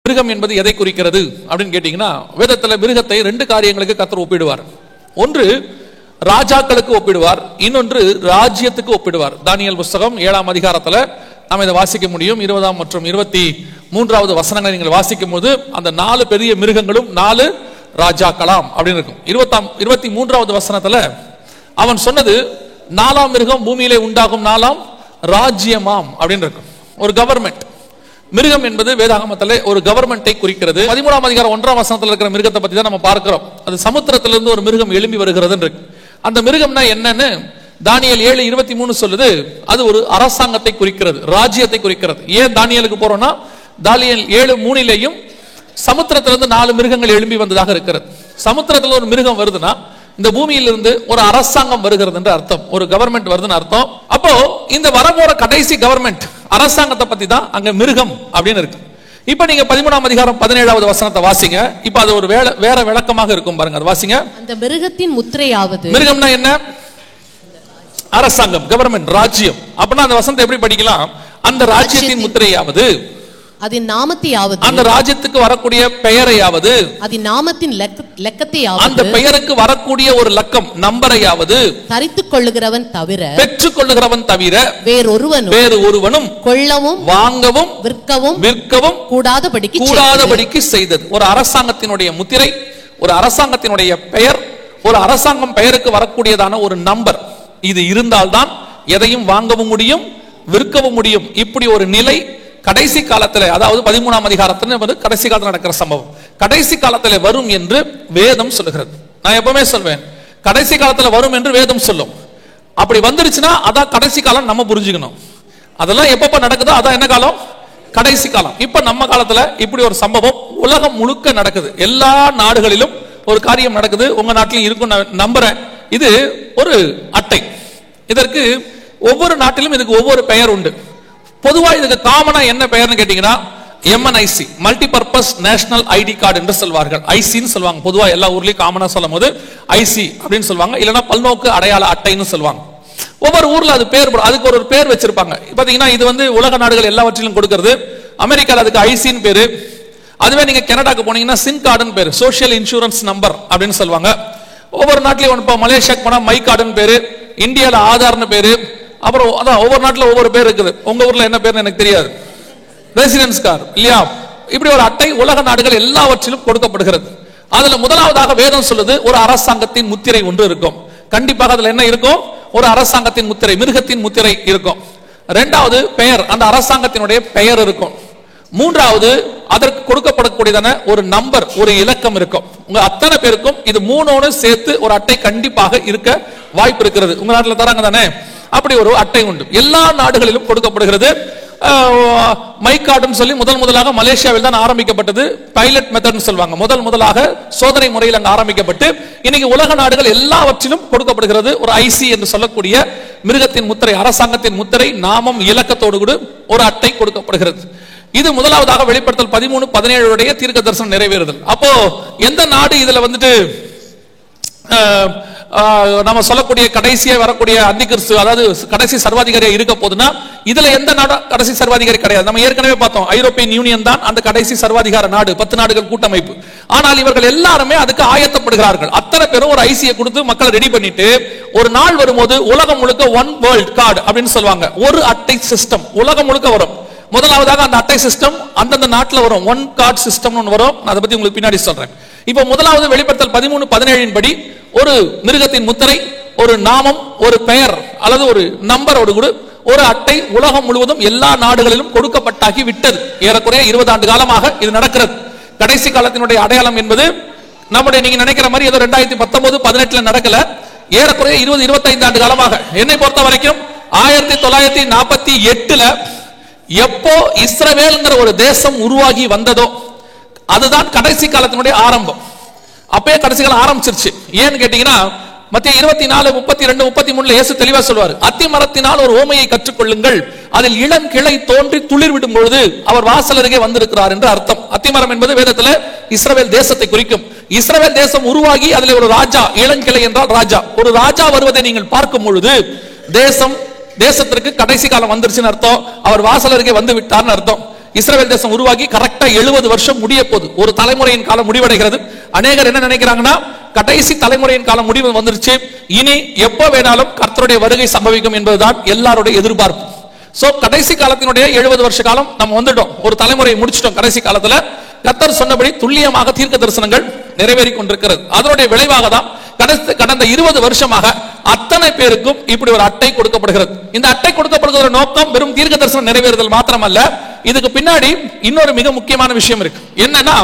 மிருகம் என்பது எதை குறிக்கிறது அப்படின்னு கேட்டீங்கன்னா, வேதத்தில் மிருகத்தை ரெண்டு காரியங்களுக்கு கர்த்தர் ஒப்பிடுவார். ஒன்று ராஜாக்களுக்கு ஒப்பிடுவார், இன்னொன்று ராஜ்யத்துக்கு ஒப்பிடுவார். தானியேல் புத்தகம் 7ஆம் அதிகாரத்தில் நாம் இதை வாசிக்க முடியும். 20 மற்றும் 23வது வசனங்களை நீங்கள் வாசிக்கும் போது அந்த 4 பெரிய மிருகங்களும் 4 ராஜாக்களாம் அப்படின்னு இருக்கும். 23வது வசனத்துல அவன் சொன்னது 4ஆம் மிருகம் பூமியிலே உண்டாகும் 4ஆம் ராஜ்யமாம் அப்படின்னு இருக்கும். ஒரு கவர்மெண்ட். மிருகம் என்பது வேதாகமத்திலே ஒரு கவர்மெண்டை குறிக்கிறது. 13ஆம் அதிகாரம் 1ஆம் வசனத்தில் இருக்கிற மிருகத்தை பத்தி தான் நம்ம பார்க்கிறோம். அது சமுத்திரத்திலிருந்து ஒரு மிருகம் எழும்பி வருகிறது இருக்கு. அந்த மிருகம்னா என்னன்னு தானியேல் 7:23 சொல்லுது. அது ஒரு அரசாங்கத்தை குறிக்கிறது, ராஜ்யத்தை குறிக்கிறது. ஏன் தானியேலுக்கு போறோம்னா, தானியேல் 7:3 சமுத்திரத்திலிருந்து 4 மிருகங்கள் எழும்பி வந்ததாக இருக்கிறது. சமுத்திரத்தில் ஒரு மிருகம் வருதுன்னா இந்த பூமியிலிருந்து ஒரு அரசாங்கம் வருகிறது என்று அர்த்தம், ஒரு கவர்மெண்ட் வருதுன்னு அர்த்தம். அப்போ இந்த வரப்போற கடைசி கவர்மெண்ட் அரசாங்கத்தை பத்தி தான் அங்க மிருகம் அப்படின்னு இருக்கு. இப்ப நீங்க 13ஆம் அதிகாரம் 17வது வசனத்தை வாசிங்க. இப்ப அது ஒரு வேற விளக்கமாக இருக்கும் பாருங்க, அது வாசிங்க. அந்த மிருகத்தின் முத்திரையாவது, மிருகம்னா என்ன? அரசாங்கம், கவர்மெண்ட், ராஜ்யம். அப்படின்னா அந்த வசனத்தை எப்படி படிக்கலாம்? அந்த ராஜ்யத்தின் முத்திரையாவது, அதன் நாமத்தையாவது, அந்த ராஜ்யத்துக்கு வரக்கூடிய பெயரையாவது, அதன் நாமத்தின் லக்கத்தையாவது, அந்த பெயருக்கு வரக்கூடிய ஒரு லக்கம் நம்பரையாவது தரித்துக் கொள்ளுகிறவன் தவிர, பெற்றுக் கொள்ளுகிறவன் தவிர வேறொருவனும் கொள்ளவும் வாங்கவும் விற்கவும் கூடாதபடிக்கு செய்தது. ஒரு அரசாங்கத்தினுடைய முத்திரை, ஒரு அரசாங்கத்தினுடைய பெயர், ஒரு அரசாங்கம் பெயருக்கு வரக்கூடியதான ஒரு நம்பர், இது இருந்தால்தான் எதையும் வாங்கவும் முடியும், விற்கவும் முடியும். இப்படி ஒரு நிலை கடைசி காலத்தில், அதாவது 13ஆம் அதிகாரத்தில் கடைசி காலத்தில் நடக்கிற சம்பவம் கடைசி காலத்தில் வரும் என்று வேதம் சொல்லுகிறது. நான் எப்பவுமே சொல்வேன், கடைசி காலத்தில் வரும் என்று வேதம் சொல்லும். அப்படி வந்துருச்சுன்னா அதான் கடைசி காலம் நம்ம புரிஞ்சுக்கணும். அதெல்லாம் எப்பப்ப நடக்குதோ அதான் என்ன காலம்? கடைசி காலம். இப்ப நம்ம காலத்துல இப்படி ஒரு சம்பவம் உலகம் முழுக்க நடக்குது. எல்லா நாடுகளிலும் ஒரு காரியம் நடக்குது. உங்க நாட்டிலும் இருக்கும் நம்புறேன். இது ஒரு அட்டை. இதற்கு ஒவ்வொரு நாட்டிலும் இதுக்கு ஒவ்வொரு பெயர் உண்டு. பொதுவா இதுக்கு காமனா என்ன பெயர்னு கேட்டீங்கன்னா MNIC, multi purpose national ID card என்று சொல்வார்கள். ஐசின்னு சொல்லுவாங்க. பொதுவா எல்லா ஊர்லயும் காமனா சொல்லும் போது ஐசி அப்படின்னு சொல்லுவாங்க, இல்லைன்னா பல்நோக்கு அடையாள அட்டைன்னு சொல்லுவாங்க. ஒவ்வொரு ஊர்ல அது பேர், அதுக்கு ஒரு பேர் வச்சிருப்பாங்க. பாத்தீங்கன்னா இது உலக நாடுகள் எல்லாவற்றிலும் கொடுக்கிறது. அமெரிக்கால அதுக்கு ஐசின்னு பேரு. அதுவே நீங்க கனடாக்கு போனீங்கன்னா சின் கார்டுன்னு பேரு, சோசியல் இன்சூரன்ஸ் நம்பர் அப்படின்னு சொல்லுவாங்க. ஒவ்வொரு நாட்டிலையும் மலேசியாக்கு போனா மை கார்டுன்னு பேரு, இந்தியால ஆதார்னு பேரு, அப்புறம் அதான் ஒவ்வொரு நாட்டில் ஒவ்வொரு பேர் இருக்குது. உங்க ஊர்ல என்ன பேர்னு எனக்கு தெரியாது, ரெசிடென்ஸ் கார்டு இல்லையா? இப்படி ஒரு அட்டை உலக நாடுகள் எல்லாவற்றிலும் கொடுக்கப்படுகிறது. அதுல முதலாவதாக வேதம் சொல்லுது, ஒரு அரசாங்கத்தின் முத்திரை ஒன்று இருக்கும். கண்டிப்பாக அதுல என்ன இருக்கும்? ஒரு அரசாங்கத்தின் முத்திரை, மிருகத்தின் முத்திரை இருக்கும். இரண்டாவது பெயர், அந்த அரசாங்கத்தினுடைய பெயர் இருக்கும். மூன்றாவது அதற்கு கொடுக்கப்படக்கூடியதான ஒரு நம்பர், ஒரு இலக்கம் இருக்கும். உங்க அத்தனை பேருக்கும் இது மூணோடு சேர்த்து ஒரு அட்டை கண்டிப்பாக இருக்க வாய்ப்பு இருக்கிறது. உங்க நாட்டில் தராங்க தானே? அப்படி ஒரு அட்டை உண்டு, எல்லா நாடுகளிலும் கொடுக்கப்படுகிறது. மை கார்டுன்னு சொல்லி முதலாக மலேசியாவில் தான் ஆரம்பிக்கப்பட்டது. பைலட் மெத்தட் சொல்லுவாங்க. முதலாக சோதனை முறையில் அங்கு ஆரம்பிக்கப்பட்டு இன்னைக்கு உலக நாடுகள் எல்லாவற்றிலும் கொடுக்கப்படுகிறது. ஒரு ஐசி என்று சொல்லக்கூடிய மிருகத்தின் முத்திரை, அரசாங்கத்தின் முத்திரை, நாமம், இலக்கத்தோடு கூட ஒரு அட்டை கொடுக்கப்படுகிறது. இது முதலாவதாக வெளிப்படுத்தல் 13:17 தீர்க்க தரிசனம் நிறைவேறுதல். அப்போ எந்த நாடு இதுல நம்ம சொல்லக்கூடிய கடைசியா வரக்கூடிய அந்திகிறிஸ்து, அதாவது கடைசி சர்வாதிகாரியா இருக்க போதுன்னா இதுல எந்த நாடு கடைசி சர்வாதிகாரி கிடையாது. நம்ம ஏற்கனவே பார்த்தோம், ஐரோப்பியன் யூனியன் தான் அந்த கடைசி சர்வாதிகார நாடு, 10 நாடுகள் கூட்டமைப்பு. ஆனால் இவர்கள் எல்லாருமே அதுக்கு ஆயத்தப்படுகிறார்கள். அத்தனை பேரும் ஒரு ஐசியை கொடுத்து மக்களை ரெடி பண்ணிட்டு ஒரு நாள் வரும்போது உலகம் முழுக்க ஒன் வேர்ல்ட் கார்டு அப்படின்னு சொல்லுவாங்க, ஒரு அட்டை சிஸ்டம் உலகம் முழுக்க வரும். முதலாவதாக அந்த அட்டை சிஸ்டம் அந்தந்த நாட்டில் வரும், ஒன் கார்டு சிஸ்டம் வரும். அதை பத்தி உங்களுக்கு பின்னாடி சொல்றேன். இப்ப முதலாவது வெளிப்படுத்தல் 13:17 படி ஒரு மிருகத்தின் முத்திரை, ஒரு நாமம், ஒரு பெயர் அல்லது ஒரு நம்பரோடு கூட ஒரு அட்டை உலகம் முழுவதும் எல்லா நாடுகளிலும் கொடுக்கப்பட்டாகி விட்டது. ஏறக்குறைய 20 ஆண்டு காலமாக இது நடக்கிறது. கடைசி காலத்தினுடைய அடையாளம் என்பது நம்முடைய நீங்க நினைக்கிற மாதிரி ஏதோ 2019-18 நடக்கல. ஏறக்குறைய 20-25 ஆண்டு காலமாக, என்னை பொறுத்த வரைக்கும் 1948 எப்போ இஸ்ரவேல்ங்கிற ஒரு தேசம் உருவாகி வந்ததோ அதுதான் கடைசி காலத்தினுடைய ஆரம்பம். அப்பயே கடைசி காலம் ஆரம்பிச்சிருச்சு. ஏன்னு கேட்டீங்கன்னா மத்திய 24:32-33 இயேசு தெளிவா சொல்வார், அத்தி மரத்தினால் ஒரு ஓமையை கற்றுக்கொள்ளுங்கள், அதில் இளம் கிளை தோன்றி துளிர் விடும் பொழுது அவர் வாசல் அருகே வந்திருக்கிறார் என்று அர்த்தம். அத்திமரம் என்பது வேதத்துல இஸ்ரவேல் தேசத்தை குறிக்கும். இஸ்ரவேல் தேசம் உருவாகி அதில் ஒரு ராஜா, இளங்கிளை என்றால் ராஜா, ஒரு ராஜா வருவதை நீங்கள் பார்க்கும் பொழுது தேசத்திற்கு கடைசி காலம் வந்துருச்சுன்னு அர்த்தம். அவர் வாசல் அருகே வந்து விட்டார்னு அர்த்தம். இஸ்ரவேல் தேசம் உருவாகி கரெக்டா 70 வருஷம் முடிய போகுது. ஒரு தலைமுறையின் காலம் முடிவடைகிறது. அநேகர் என்ன நினைக்கிறாங்கன்னா, கடைசி தலைமுறையின் காலம் முடிவு வந்துருச்சு, இனி எப்ப வேணாலும் கர்த்தருடைய வருகை சம்பவிக்கும் என்பதுதான் எல்லாருடைய எதிர்பார்ப்பு. சோ கடைசி காலத்தினுடைய 70 வருஷ காலம் நம்ம வந்துட்டோம், ஒரு தலைமுறையை முடிச்சிட்டோம். கடைசி காலத்துல கர்த்தர் சொன்னபடி துல்லியமாக தீர்க்க தரிசனங்கள் நிறைவேறி கொண்டிருக்கிறது. அதனுடைய விளைவாக தான் கடந்த 20 வருஷமாக அத்தனை பேருக்கும் இப்படி ஒரு அட்டை கொடுக்கப்படுகிறது. இந்த அட்டை கொடுக்கப்படுகிற நோக்கம் வெறும் தீர்க்க தரிசனம் நிறைவேறுதல் மாத்திரமல்ல, இதுக்கு பின்னாடி இன்னொரு மிக முக்கியமான விஷயம் இருக்கு. என்னன்னா,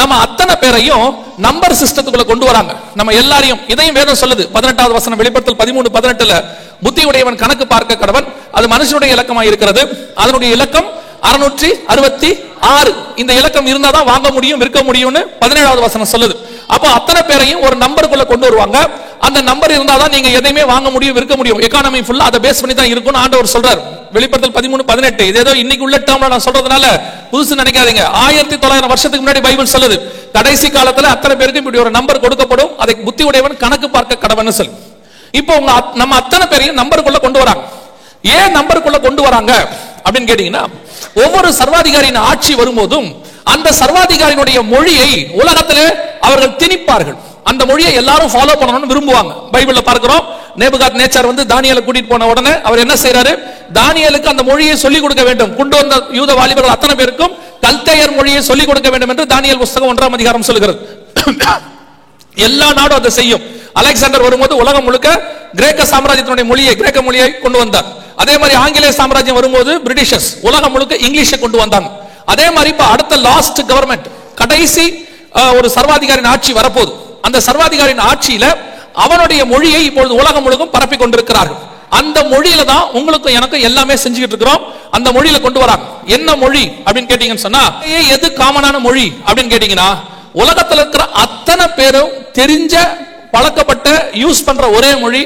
நம்ம அத்தனை பேரையும் நம்பர் சிஸ்டத்துக்குள்ள கொண்டு வராங்க. நம்ம எல்லாரையும், இதையும் வேதம் சொல்லுது. 18வது வசனம் வெளிப்படுத்தல் 13:18 புத்தியுடையவன் கணக்கு பார்க்க கடவன், அது மனுஷனுடைய இலக்கமாக இருக்கிறது, அதனுடைய இலக்கம் 666. இந்த இலக்கம் இருந்தாதான் வாங்க முடியும், விற்க முடியும்னு 17வது வசனம் சொல்லுது. அப்போ அத்தனை பேரையும் ஒரு நம்பருக்குள்ள கொண்டு வருவாங்க. அந்த நம்பர் இருந்தாதான் நீங்க எதையுமே வாங்க முடியும், விற்க முடியும். எக்கானமி ஃபுல்லா அதை பேஸ் பண்ணி தான் இருக்கும்னு ஆண்டவர் சொல்றார். வெளிப்படுத்தல் 13:18. இது ஏதோ இன்னைக்கு உள்ள டேர்ம்ல நான் சொல்றதுனால புதுசு நினைக்காதீங்க. 1900 வருஷத்துக்கு முன்னாடி பைபிள் சொல்லுது, கடைசி காலத்துல அத்தனை பேருக்கு இப்படி ஒரு நம்பர் கொடுக்கப்படும், அதை புத்தி உடையவன் கணக்கு பார்க்க கடவன்னு சொல்லு. இப்போ நம்ம அத்தனை பேரையும் நம்பருக்குள்ள கொண்டு வராங்க. ஏன் நம்பருக்குள்ள கொண்டு வராங்க அப்படின்னு கேட்டீங்கன்னா, ஒவ்வொரு சர்வாதிகாரியின் ஆட்சி வரும்போதும் அந்த சர்வாதிகாரியினுடைய மொழியை உலகத்திலே அவர்கள் திணிப்பார்கள். அந்த மொழியை எல்லாரும் ஃபாலோ பண்ணணும்னு விரும்புவாங்க. பைபிள்ல பார்க்கிறோம், நேபுகாத்நேச்சார் வந்து தானியேலை கூட்டிட்டு போன உடனே அவர் என்ன செய்யறாரு, தானியேலுக்கு அந்த மொழியை சொல்லிக் கொடுக்க வேண்டும். கொண்டு வந்த யூத வாலிபர்கள் அத்தனை பேருக்கும் கல்தேயர் மொழியை சொல்லிக் கொடுக்க வேண்டும் என்று தானியேல் புத்தகம் 1ஆம் அதிகாரம் சொல்லுகிறது. எல்லா நாடும் அதை செய்யும். அலெக்சாண்டர் வரும்போது உலகம் முழுக்க கிரேக்க சாம்ராஜ்யத்தினுடைய மொழியை, கிரேக்க மொழியை கொண்டு வந்தார். அதே மாதிரி ஆங்கிலேய சாம்ராஜ்யம் வரும்போது பிரிட்டிஷர்ஸ் உலகம் முழுக்க இங்கிலீஷை கொண்டு வந்தாங்க. அதே மாதிரி இப்ப அடுத்த லாஸ்ட் கவர்மெண்ட், கடைசி ஒரு சர்வாதிகாரியின் ஆட்சி வரப்போகுது. அந்த சர்வாதிகாரியின் ஆட்சியில அவனுடைய மொழியை இப்பொழுது உலகம் முழுக்கும் பரப்பி கொண்டிருக்கிறார்கள். அந்த மொழியில தான் உங்களுக்கும் எனக்கும் எல்லாமே செஞ்சுக்கிட்டு இருக்கிறோம். அந்த மொழியில கொண்டு வராங்க. என்ன மொழி அப்படின்னு கேட்டீங்கன்னு சொன்னா, எது காமனான மொழி அப்படின்னு கேட்டீங்கன்னா, உலகத்தில் இருக்கிற அத்தனை பேரும் தெரிஞ்ச பழக்கப்பட்ட யூஸ் பண்ற ஒரே மொழி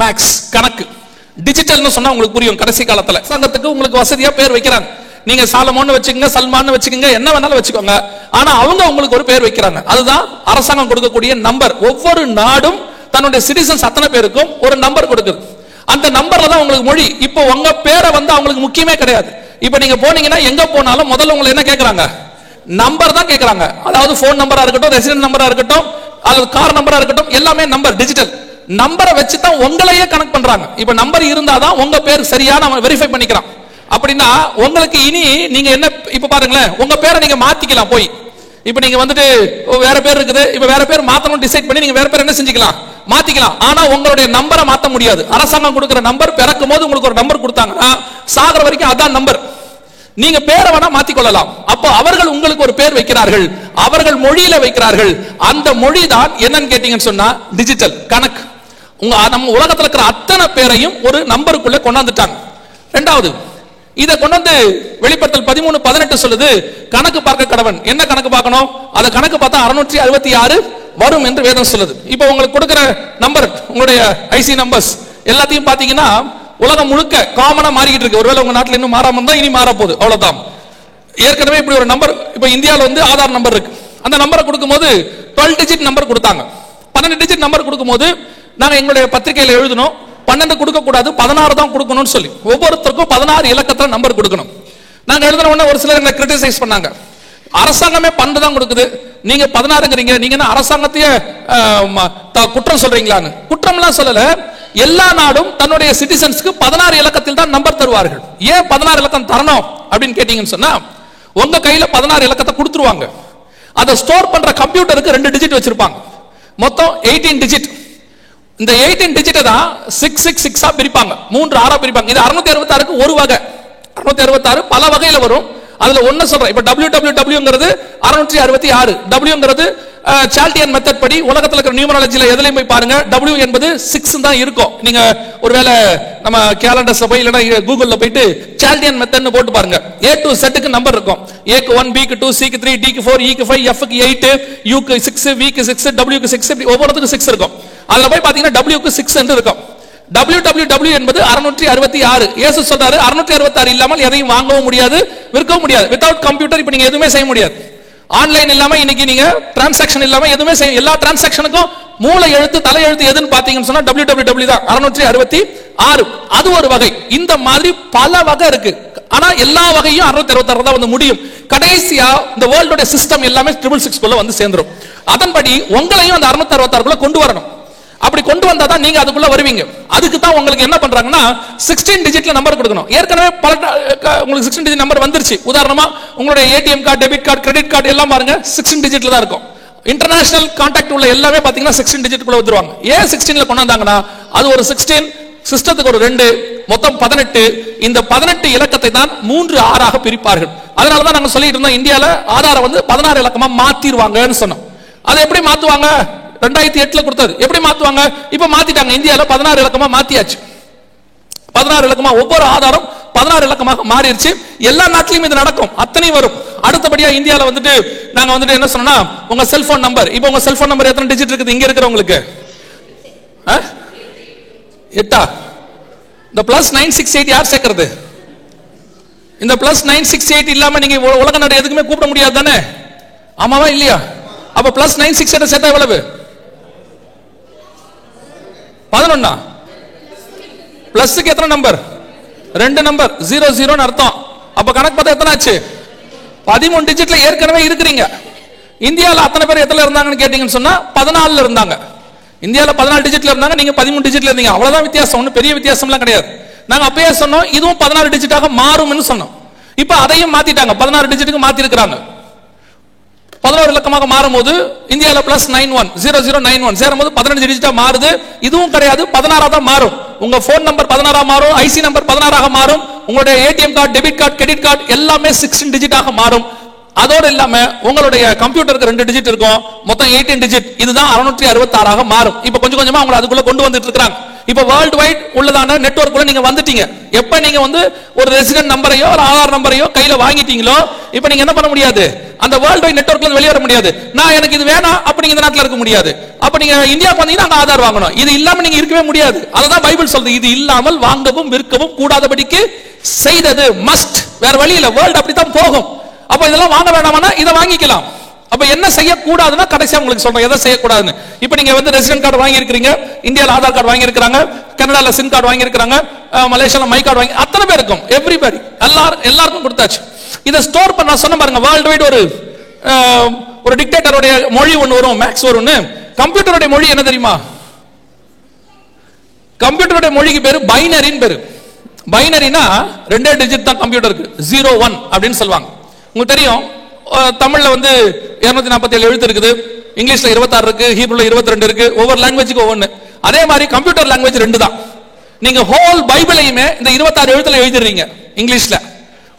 மேக்ஸ், கணக்கு. டிஜிட்டல்னு சொன்னா உங்களுக்கு புரியும். கடைசி காலத்துல சங்கத்துக்கு உங்களுக்கு வசதியா பேர் வைக்கிறாங்க. நீங்க சாலமோன்னு வச்சுக்கோங்க, சல்மான்னு வச்சுக்கோங்க, என்ன வேணாலும் வச்சுக்கோங்க. ஆனா அவங்க உங்களுக்கு ஒரு பேர் வைக்கிறாங்க. அதுதான் அரசாங்கம் கொடுக்கக்கூடிய நம்பர். ஒவ்வொரு நாடும் தன்னுடைய சிட்டிசன்ஸ் அத்தனை பேருக்கும் ஒரு நம்பர் கொடுக்குது. அந்த நம்பர்ல தான் உங்களுக்கு மொழி. இப்போ உங்க பேரை வந்து அவங்களுக்கு முக்கியமே கிடையாது. இப்போ நீங்க போனீங்கன்னா எங்க போனாலும் முதல்ல உங்களை என்ன கேட்கறாங்க, நம்பர் தான் கேட்கறாங்க. அதாவது போன் நம்பரா இருக்கட்டும், ரெசிடென்ட் நம்பரா இருக்கட்டும், அல்லது கார் நம்பரா இருக்கட்டும், எல்லாமே நம்பர், டிஜிட்டல் நம்பரை வச்சு தான் உங்களையே கனெக்ட் பண்றாங்க. இப்ப நம்பர் இருந்தாதான் உங்க பேர் சரியான அவன் வெரிஃபை பண்ணிக்கிறான். அப்படின்னா உங்களுக்கு இனி நீங்க என்ன, இப்ப பாருங்களேன், உங்க பேரை நீங்க மாத்திக்கலாம் போய். இப்ப நீங்க வந்துட்டு வேற பேர் இருக்குது, இப்ப வேற பேர் மாத்தணும் டிசைட் பண்ணி நீங்க வேற பேர் என்ன செஞ்சுக்கலாம், மாத்திக்கலாம். ஆனா உங்களுடைய நம்பரை மாத்த முடியாது. அரசாங்கம் கொடுக்கிற நம்பர், பிறக்கும் போது உங்களுக்கு ஒரு நம்பர் கொடுத்தாங்கன்னா சாகர வரைக்கும் அதான் நம்பர். நீங்க பேரை வேணா மாத்திக்கொள்ளலாம். அப்போ அவர்கள் உங்களுக்கு ஒரு பேர் வைக்கிறார்கள், அவர்கள் மொழியில வைக்கிறார்கள். அந்த மொழி தான் என்னன்னு கேட்டீங்கன்னு சொன்னா டிஜிட்டல், கணக்கு. நம்ம உலகத்தில் இருக்கிற அத்தனை பேரையும் ஒரு நம்பருக்குள்ள கொண்டாந்துட்டாங்க. இரண்டாவது, இதை கொண்டு வந்து வெளிப்படுத்தல் 13:18 சொல்லுது, கணக்கு பார்க்க கடவன். என்ன கணக்கு பார்க்கணும், அதை கணக்கு பார்த்தா 666 வரும் என்று வேதம் சொல்லுது. இப்போ உங்களுக்கு கொடுக்கிற நம்பர், உங்களுடைய ஐசி நம்பர்ஸ் எல்லாத்தையும் பாத்தீங்கன்னா உலகம் முழுக்க காமனா மாறிக்கிட்டு இருக்கு. ஒருவேளை உங்க நாட்டில் இன்னும் மாறாம இருந்தா இனி மாற போகுது, அவ்வளவுதான். ஏற்கனவே இப்படி ஒரு நம்பர், இப்ப இந்தியாவில் வந்து ஆதார் நம்பர் இருக்கு. அந்த நம்பரை கொடுக்கும்போது 12 டிஜிட் நம்பர் கொடுத்தாங்க. 12 டிஜிட் நம்பர் கொடுக்கும்போது நாங்க எங்களுடைய பத்திரிகையில எழுதணும், 12 கொடுக்க கூடாது, 16 தான் கொடுக்கணும்னு சொல்லி ஒவ்வொருத்தருக்கும் 16 இலக்கத்துல நம்பர் கொடுக்கணும். நாங்க எழுதின உடனே ஒரு சிலர் எங்களை கிரிட்டிசைஸ் பண்ணாங்க. அரசாங்கமே 12 தான் கொடுக்குது, நீங்க 16ங்கிறீங்க, நீங்க என்ன அரசாங்கத்தையே குற்றம் சொல்றீங்களான்னு. குற்றம்லாம் சொல்லல. எல்லா நாடும் தன்னுடைய சிட்டிசன்ஸ்க்கு 16 இலக்கத்தில் தான் நம்பர் தருவார்கள். ஏன் 16 இலக்கம் தரணும் அப்படின்னு கேட்டீங்கன்னு சொன்னா, உங்க கையில 16 இலக்கத்தை கொடுத்துருவாங்க. அதை ஸ்டோர் பண்ற கம்ப்யூட்டருக்கு 2 டிஜிட் வச்சிருப்பாங்க, மொத்தம் 18 டிஜிட். இந்த 18 டிஜிட்டை தான் 666 பிரிப்பாங்க, 3 6 பிரிப்பாங்க. இது 666க்கு ஒரு வகை. 666 பல வகையில வரும். அதுல ஒண்ணு சொல்றேன். இப்ப wwwங்கிறது 666, wங்கிறது சால்டியன் மெத்தட் படி உலகத்துல இருக்கிற நியூமராலஜில எதுலயும் போய் பாருங்க, W என்பது 6 தான் இருக்கும். நீங்க ஒருவேளை நம்ம கேலண்டர்ஸ்ல போய் இல்லனா கூகுள்ல போயிட்டு சால்டியன் மெத்தட்னு போட்டு பாருங்க. A to Z க்கு நம்பர் இருக்கும். A க்கு 1, B க்கு 2, C க்கு 3, D க்கு 4, E க்கு 5, F க்கு 8, U க்கு 6, V க்கு 6, W க்கு 6, ஒவ்வொருத்துக்கும் 6 இருக்கும். அதுல போய் பாத்தீங்கன்னா W க்கு 6 என்று இருக்கும். www என்பது 666. இயேசு சொல்றாரு 666 இல்லாமல் எதையும் வாங்கவும் முடியாது, விற்கவும் முடியாது. வித்தவுட் கம்ப்யூட்டர் இப்ப நீங்க எதுவுமே செய்ய முடியாது. ஆன்லைன் இல்லாம இன்னைக்கு நீங்க டிரான்சாக்ஷன் இல்லாம எதுவுமே செய்ய, எல்லா டிரான்சாக்ஷனுக்கும் மூல எழுத்து தலை எழுத்து எதுன்னு பாத்தீங்கன்னு சொன்னா www தான். 666 அது ஒரு வகை. இந்த மாதிரி பல வகை இருக்கு. ஆனா எல்லா வகையும் 666 தான் வந்து முடியும். கடைசியா இந்த வேர்ல்டோட சிஸ்டம் எல்லாமே 666 குள்ள வந்து சேர்ந்துரும். அதன்படி உங்களையும் அந்த 666 குள்ள கொண்டு வரணும். அப்படி கொண்டு வந்தா தான் நீங்க அதுக்குள்ள வருவீங்க. அதுக்கு தான் உங்களுக்கு என்ன பண்றாங்கன்னா 16 டிஜிட்ல நம்பர் கொடுக்கணும். ஏற்கனவே உங்களுக்கு 16 டிஜிட் நம்பர் வந்துருச்சு. உதாரணமா உங்களுடைய ATM card, debit card, credit card எல்லாம் பாருங்க 16 டிஜிட்ல தான் இருக்கும். இன்டர்நேஷனல் கான்டாக்ட் உள்ள எல்லாமே பாத்தீங்கன்னா 16 டிஜிட் குள்ள வந்துருவாங்க. ஏன் 16ல கொண்டு வந்தாங்கன்னா அது ஒரு 16, சிஸ்டத்துக்கு ஒரு 2, மொத்தம் 18. இந்த 18 இலக்கத்தை தான் 3 6ஆக பிரிப்பார்கள். அதனால தான் நாங்க சொல்லிட்டு இருந்தோம் இந்தியால ஆதாரம் வந்து 16 இலக்கமா மாத்திடுவாங்கன்னு சொன்னோம். அதை எப்படி மாத்துவாங்க? 2008ல கொடுத்தாரு. எப்படி மாத்துவாங்க? இப்ப மாத்திட்டாங்க. இந்தியால 16 இலக்கமா மாத்தியாச்சு. 16 இலக்கமா ஒவ்வொரு ஆதாரம் 16 இலக்கமாக மாறிடுச்சு. எல்லா நாட்டிலும் இது நடக்கும். அத்தனை வரும். அடுத்தபடியா இந்தியால வந்துட்டு நாங்க வந்துட்டு என்ன சொன்னா உங்க செல்போன் நம்பர். இப்போ உங்க செல்போன் நம்பர் எத்தனை டிஜிட் இருக்குது இங்க இருக்கிறவங்களுக்கு? 8. இந்த +968 யார் சேர்க்கிறது? இந்த +968 இல்லாம நீங்க உலக நாடு எதுக்குமே கூப்பிட முடியாது தானே? ஆமாவா இல்லையா? அப்ப +968 சேர்த்தா எவ்வளவு? 11. பிளஸ்க்கு எத்தனை நம்பர்? 2 நம்பர். 00 அர்த்தம். அப்ப கணக்கு பார்த்தா எத்தனை ஆச்சு? 13 டிஜிட்ல ஏற்கனவே இருக்கிறீங்க. இந்தியால அத்தனை பேர் எத்தனை இருந்தாங்கன்னு கேட்டீங்கன்னு சொன்னா 14ல இருந்தாங்க. இந்தியால 14 டிஜிட்ல இருந்தாங்க, நீங்க 13 டிஜிட்ல இருந்தீங்க. அவ்வளவுதான் வித்தியாசம். ஒன்னும் பெரிய வித்தியாசம்லாம் கிடையாது. நாங்க அப்பயே சொன்னோம் இதுவும் 14 டிஜிட்டாக மாறும்னு சொன்னோம். இப்ப அதையும் மாத்திட்டாங்க. 16 டிஜிட்டுக்கு மாத்தி இருக்காங்க. 11 இலக்கமாக மாறும்போது இந்தியால +91 0091 சேரும்போது 15 டிஜிட்டா மாறுது. இதுவும் கிடையாது, 16ஆ தான் மாறும். உங்க போன் நம்பர் 16ஆ மாறும், ஐசி நம்பர் 16ஆக மாறும், உங்களுடைய ATM card, debit card, credit card எல்லாமே 16 டிஜிட்டாக மாறும். அதோட இல்லாம உங்களுடைய கம்ப்யூட்டருக்கு 2 டிஜிட் இருக்கும், மொத்தம் 18 டிஜிட். இதுதான் 666ஆக மாறும். இப்ப கொஞ்சம் கொஞ்சமா உங்களை அதுக்குள்ள கொண்டு வந்துட்டு இருக்காங்க. இப்ப வேர்ல்ட் வைட் உள்ளதான நெட்வொர்க்குள்ள நீங்க வந்துட்டீங்க. எப்ப நீங்க வந்து ஒரு ரெசிடென்ட் நம்பரையோ ஒரு ஆதார் நம்பரையோ கையில வாங்கிட்டீங்களோ இப்ப நீங்க என்ன பண்ண முடியாது? அந்த வேர்ல்ட் வைட் நெட்வொர்க்ல வெளியே வர முடியாது. நான் எனக்கு இது வேணாம் அப்ப நீங்க இந்த நாட்டுல இருக்க முடியாது. அப்ப நீங்க இந்தியாவுக்கு வந்தீங்கன்னா அங்க ஆதார் வாங்கணும். இது இல்லாம நீங்க இருக்கவே முடியாது. அததான் பைபிள் சொல்றது. இது இல்லாமல் வாங்கவும் விற்கவும் கூடாதபடிக்கு செய்தது மஸ்ட். வேற வழி இல்ல. வேர்ல்ட் அப்படித்தான் போகும். அப்ப இதெல்லாம் வாங்க வேண்டாம்னா இதை வாங்கிக்கலாம். அப்ப என்ன செய்யக்கூடாதுன்னா கடைசியா உங்களுக்கு சொல்றேன் எதை செய்யக்கூடாதுன்னு. இப்ப நீங்க வந்து ரெசிடென்ட் கார்டு வாங்கி இருக்கிறீங்க, இந்தியால ஆதார் கார்டு வாங்கி இருக்கிறாங்க, கனடால சிம் கார்டு வாங்கி இருக்கிறாங்க, மலேசியால மை கார்டு வாங்கி, அத்தனை பேருக்கும் எவ்ரிபடி எல்லாருக்கும் கொடுத்தாச்சு. இதை ஸ்டோர் பண்ண சொன்ன பாருங்க. வேர்ல்ட் வைட் ஒரு டிக்டேட்டருடைய மொழி ஒன்று வரும், மேக்ஸ் வரும்னு. கம்ப்யூட்டருடைய மொழி என்ன தெரியுமா? கம்ப்யூட்டருடைய மொழிக்கு பேரு பைனரின்னு பேரு. பைனரினா 2 டிஜிட் தான் கம்ப்யூட்டருக்கு, 01 அப்படின்னு சொல்லுவாங்க. உங்களுக்கு தெரியும் தமிழ்ல வந்து 247 எழுத்து இருக்குது, இங்கிலீஷ்ல 26 இருக்கு, ஹீப்ரூல 22 இருக்கு. ஒவ்வொரு லாங்குவேஜுக்கு ஒவ்வொன்னு. அதே மாதிரி கம்ப்யூட்டர் லாங்குவேஜ் 2 தான். நீங்க ஹோல் பைபிளையுமே இந்த 26 எழுத்துல எழுதிடுறீங்க இங்கிலீஷ்ல,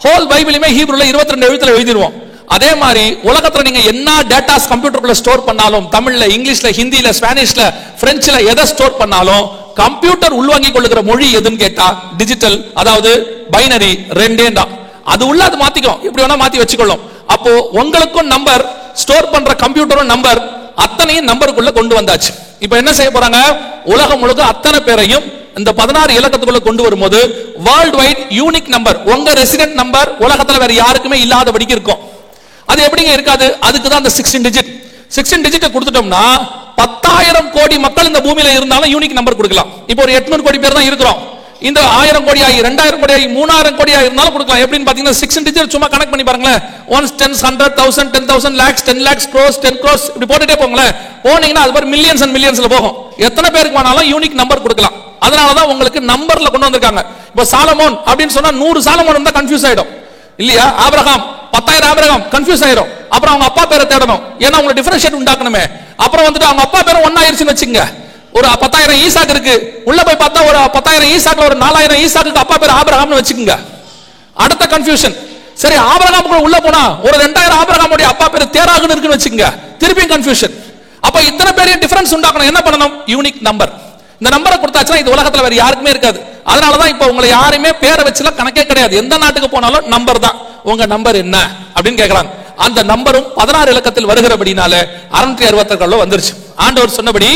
ஹோல் பைபிளையுமே ஹீப்ரூல 22 எழுத்துல எழுதிடுவோம். அதே மாதிரி உலகத்துல நீங்க என்ன டேட்டாஸ் கம்ப்யூட்டருக்குள்ள ஸ்டோர் பண்ணாலும், தமிழ்ல, இங்கிலீஷ்ல, ஹிந்தில, ஸ்பானிஷ்ல, பிரெஞ்சுல எதை ஸ்டோர் பண்ணாலும் கம்ப்யூட்டர் உள்வாங்கிக் கொள்ளுகிற மொழி எதுன்னு கேட்டா டிஜிட்டல், அதாவது பைனரி 2 தான். அது உள்ள அது மாத்திக்கும், எப்படி வேணா மாத்தி வச்சுக்கொள்ளும். அப்போ உங்களுக்கும் நம்பர், ஸ்டோர் பண்ற கம்ப்யூட்டரும் நம்பர், அத்தனையும் நம்பருக்குள்ள கொண்டு வந்தாச்சு. இப்ப என்ன செய்ய போறாங்க? உலகம் முழுக்க அத்தனை பேரையும் இந்த 16 இலக்கத்துக்குள்ள கொண்டு வரும்போது வேர்ல்ட் வைட் யூனிக் நம்பர், உங்க ரெசிடென்ட் நம்பர் உலகத்துல வேற யாருக்குமே இல்லாதபடிக்கு இருக்கும். அது எப்படிங்க இருக்காது? அதுக்கு தான் அந்த 16 டிஜிட். 16 டிஜிட்டை கொடுத்துட்டோம்னா 10,000 கோடி மக்கள் இந்த பூமியில இருந்தாலும் யூனிக் நம்பர் கொடுக்கலாம். இப்போ ஒரு 800 கோடி பேர் தான் இருக்கிறோம். இந்த 1000 கோடி ஆகி 2000 கோடி ஆகி 3000 கோடி ஆகி இருந்தாலும் கொடுக்கலாம். எப்படின்னு பாத்தீங்கன்னா 16 டிஜிட் சும்மா கனெக்ட் பண்ணி பாருங்களேன். 1 10 100 1000 10,000 lakhs 10 lakhs crores 10 crores இப்படி போட்டுட்டே போங்களேன். போனீங்கன்னா அது மாதிரி மில்லியன்ஸ் அண்ட் மில்லியன்ஸ்ல போகும். எத்தனை பேருக்கு வேணாலும் யூனிக் நம்பர் கொடுக்கலாம். அதனாலதான் உங்களுக்கு நம்பர்ல கொண்டு வந்திருக்காங்க. இப்போ சாலமோன் அப்படின்னு சொன்னா 100 சாலமோன் இருந்தா கன்ஃபியூஸ் ஆயிடும் இல்லையா? ஆபிரகாம் 10,000 ஆபிரகாம் கன்ஃபியூஸ் ஆயிடும். அப்புறம் அவங்க அப்பா பேரை தேடணும், ஏன்னா அவங்க டிஃபரன்ஷியேட் உண்டாக்கணுமே. அப்புறம் வந்துட்டு அவங்க அப்பா பேரும் ஒன்னாயிருச்சுன்னு வச்சுங்க. ஒரு 10,000 ஈசாக்கு இருக்கு, உள்ள போய் பார்த்தா ஒரு 10,000 ஈசாக்குல ஒரு 4,000 ஈசாக்கு அப்பா பேர் ஆபிரகாம்னு வச்சுக்கோங்க. அடுத்த கன்ஃபியூஷன். சரி, ஆபிரகாம் உள்ள போனா ஒரு 2000 ஆபிரகாமுடைய அப்பா பேர் தேராகுன்னு இருக்குன்னு வச்சுக்கோங்க, திருப்பியும் கன்ஃபியூஷன். அப்ப இத்தனை பேரைய டிஃபரன்ஸ் உண்டாக்கணும். என்ன பண்ணணும்? Unique number. இந்த நம்பரை கொடுத்தாச்சுன்னா இது உலகத்துல வேற யாருக்குமே இருக்காது. அதனாலதான் இப்ப உங்களை யாருமே பேரை வச்சுலாம் கணக்கே கிடையாது. எந்த நாட்டுக்கு போனாலும் நம்பர் தான். உங்க நம்பர் என்ன அப்படின்னு கேட்கறாங்க. அந்த நம்பரும் 16 இலக்கத்தில் வருகிறபடினால 666 வந்துருச்சு. ஆண்டவர் சொன்னபடி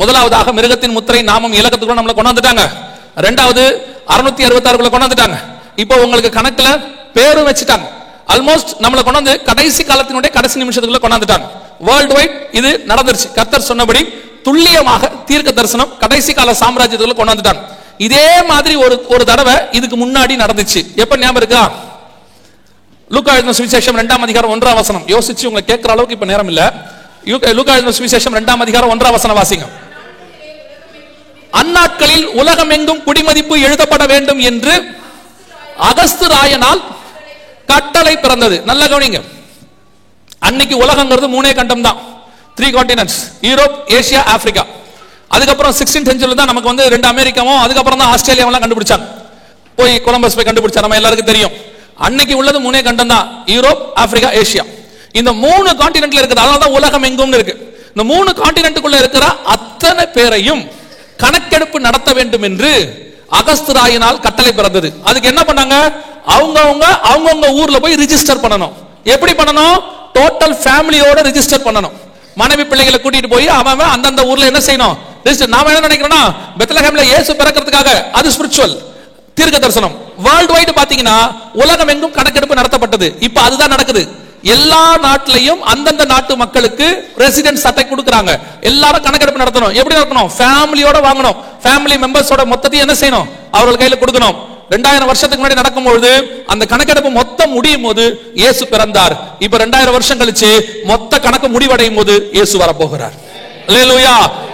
முதலாவதாக மிருகத்தின் முத்திரை நாமம் இலக்கத்துக்குள்ள நம்மளை கொண்டாந்துட்டாங்க. ரெண்டாவது 666 கொண்டாந்துட்டாங்க. இப்போ உங்களுக்கு கணக்குல பேரும் வச்சுட்டாங்க. ஆல்மோஸ்ட் நம்மளை கொண்டாந்து கடைசி காலத்தினுடைய கடைசி நிமிஷத்துக்குள்ள கொண்டாந்துட்டாங்க. வேர்ல்டு வைட் இது நடந்துருச்சு. கர்த்தர் சொன்னபடி துல்லியமாக தீர்க்க தரிசனம் கடைசி கால சாம்ராஜ்யத்துக்குள்ள கொண்டாந்துட்டாங்க. இதே மாதிரி ஒரு தடவை இதுக்கு முன்னாடி நடந்துச்சு. எப்ப ஞாபகம் இருக்கா? லூக்கா எழுதின சுவிசேஷம் 2ஆம் அதிகாரம் 1ஆம் வசனம். யோசிச்சு உங்களை கேட்கிற அளவுக்கு இப்ப நேரம் இல்ல. லூக்கா எழுதின சுவிசேஷம் 2ஆம் அதிகாரம் 1ஆம் வசனம் வாசிங்க. அந்நாட்களில் உலகமெங்கும் குடிமதிப்பு எழுதப்பட வேண்டும் என்று அகஸ்து ராயனால் கட்டளை பிறந்தது. நல்ல கவனிங்க. அன்னைக்கு உலகங்கிறது 3 கண்டம் தான், 3 கான்டினென்ட்ஸ், யூரோப், ஏசியா, ஆப்பிரிக்கா. அதுக்கப்புறம் 16th செஞ்சுரியில தான் நமக்கு வந்து 2 அமெரிக்காவும் அதுக்கப்புறம் தான் ஆஸ்திரேலியாவெல்லாம் கண்டுபிடிச்சாங்க. போய் கொலம்பஸ் போய் கண்டுபிடிச்சா நம்ம எல்லாருக்கும் தெரியும். அன்னைக்கு உள்ளது 3 கண்டம் தான், யூரோப், ஆப்பிரிக்கா, ஏசியா. இந்த 3 கான்டினென்ட்ல இருக்குது. அதனால தான் உலகம் எங்கும் இருக்கு. இந்த 3 கான்டினென்ட்டுக்குள்ள இருக்கிற அத்தனை பேரையும் கணக்கெடுப்பு நடத்த வேண்டும் என்று அகஸ்து ராயனால் கட்டளை பிறந்தது. அதுக்கு என்ன பண்ணாங்க? அவங்கவங்க ஊர்ல போய் ரிஜிஸ்டர் பண்ணணும். எப்படி பண்ணணும்? டோட்டல் ஃபேமிலியோட ரிஜிஸ்டர் பண்ணணும். மனைவி பிள்ளைகளை கூட்டிட்டு போய் அவன் அந்தந்த ஊர்ல என்ன செய்யணும்? ரிஜிஸ்டர். நாம என்ன நினைக்கிறோம்னா பெத்லஹேம்ல இயேசு பிறக்கிறதுக்காக, அது ஸ்பிரிச்சுவல் தீர்க்க தரிசனம். வேர்ல்ட் வைடு பாத்தீங்கன்னா உலகம் எங்கும் கணக்கெடுப்பு நடத்தப்பட்டது. இப்ப அதுதான் நடக்குது. எல்லா நாட்டிலையும் அந்தந்த நாட்டு மக்களுக்கு ரெசிடென்ஸ் அட்டை கொடுக்கறாங்க. எல்லாரும் கணக்கெடுப்பு நடத்தணும். எப்படி நடத்தணும்? ஃபேமிலியோட வாங்கணும். ஃபேமிலி மெம்பர்ஸோட மொத்தத்தையும் என்ன செய்யணும்? அவர்கள் கையில கொடுக்கணும். 2000 வருஷத்துக்கு முன்னாடி நடக்கும்போது அந்த கணக்கெடுப்பு மொத்தம் முடியும் போது இயேசு பிறந்தார். இப்ப 2000 வருஷம் கழிச்சு மொத்த கணக்கு முடிவடையும் போது இயேசு வரப்போகிறார். அல்லேலூயா.